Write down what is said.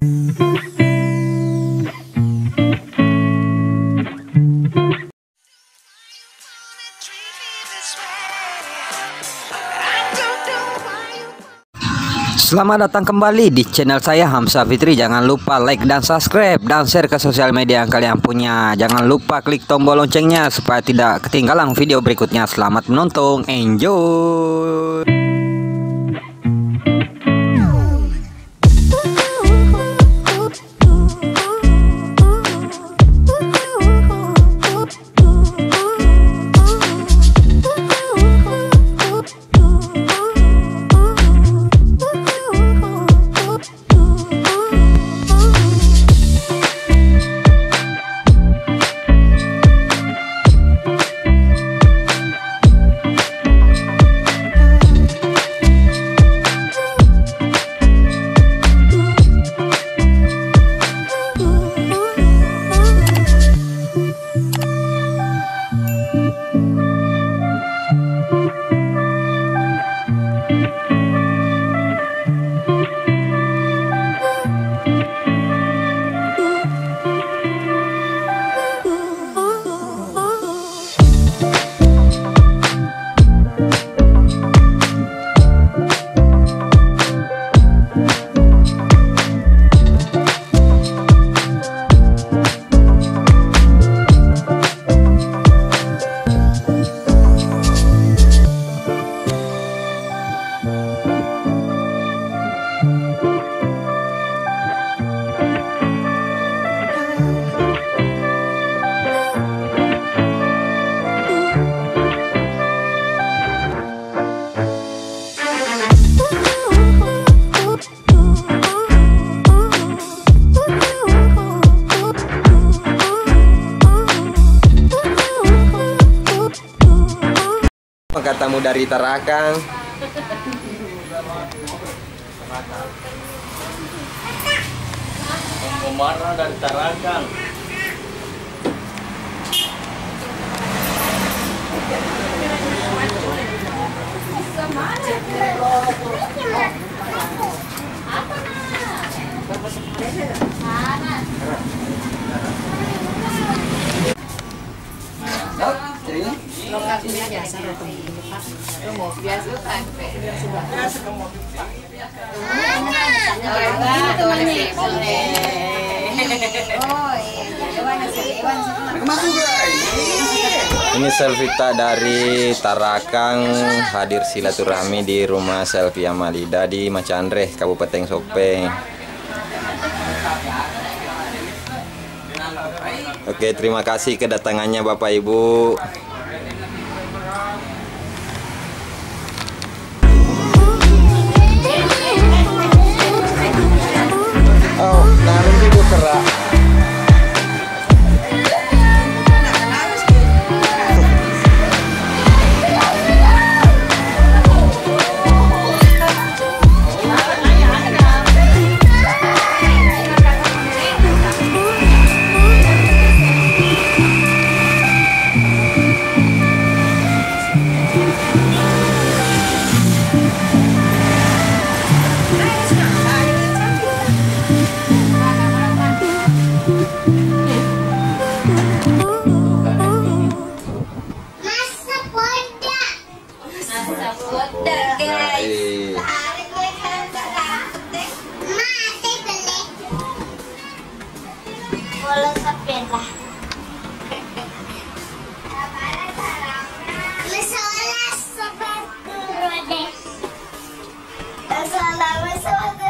Selamat datang kembali di channel saya Hamzah Fitri. Jangan lupa like dan subscribe dan share ke sosial media yang kalian punya. Jangan lupa klik tombol loncengnya supaya tidak ketinggalan video berikutnya. Selamat menonton, enjoy. Katamu dari Tarakan. Penggemar dari Tarakan. Lokasinya biasa biasa Ini Selvita dari Tarakan hadir silaturahmi di rumah Selvi Amalida di Macandreh, Kabupaten Sopeng. Oke, terima kasih kedatangannya Bapak Ibu. Oh, narin dulu kerak. Assalamualaikum.